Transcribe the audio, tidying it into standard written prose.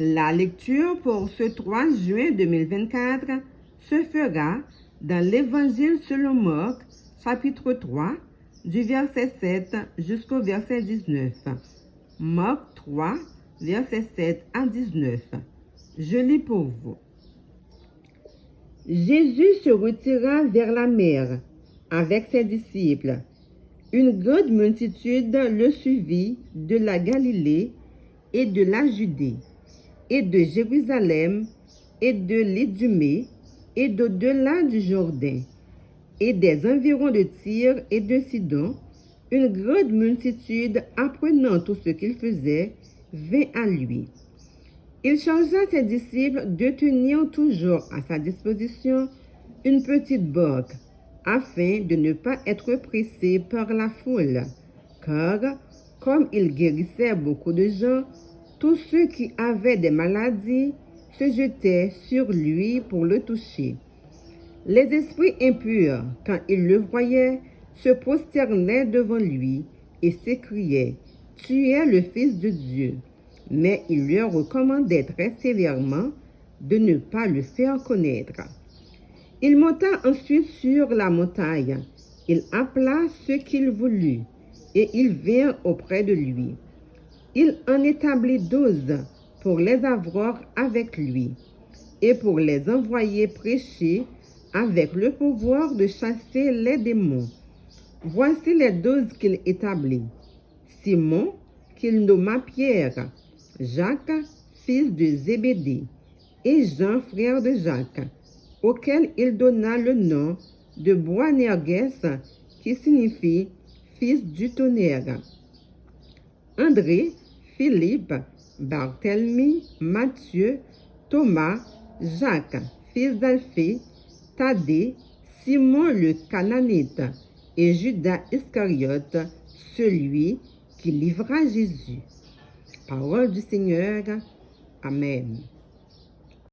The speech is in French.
La lecture pour ce 3 juin 2024 se fera dans l'Évangile selon Marc, chapitre 3, du verset 7 jusqu'au verset 19. Marc 3, verset 7 à 19. Je lis pour vous. Jésus se retira vers la mer avec ses disciples. Une grande multitude le suivit de la Galilée et de la Judée, et de Jérusalem, et de l'Idumée, et d'au-delà du Jourdain, et des environs de Tyr et de Sidon. Une grande multitude, apprenant tout ce qu'il faisait, vint à lui. Il chargea ses disciples de tenir toujours à sa disposition une petite barque, afin de ne pas être pressés par la foule, car, comme il guérissait beaucoup de gens, tous ceux qui avaient des maladies se jetaient sur lui pour le toucher. Les esprits impurs, quand ils le voyaient, se prosternaient devant lui et s'écriaient « Tu es le Fils de Dieu ». Mais il leur recommandait très sévèrement de ne pas le faire connaître. Il monta ensuite sur la montagne. Il appela ceux qu'il voulut, et ils vinrent auprès de lui. Il en établit 12 pour les avoir avec lui, et pour les envoyer prêcher avec le pouvoir de chasser les démons. Voici les 12 qu'il établit. Simon, qu'il nomma Pierre, Jacques, fils de Zébédée, et Jean, frère de Jacques, auquel il donna le nom de Boanerges, qui signifie fils du tonnerre. André, Philippe, Barthélemy, Matthieu, Thomas, Jacques, fils d'Alphée, Thaddée, Simon le Cananite, et Judas Iscariote, celui qui livra Jésus. Parole du Seigneur. Amen.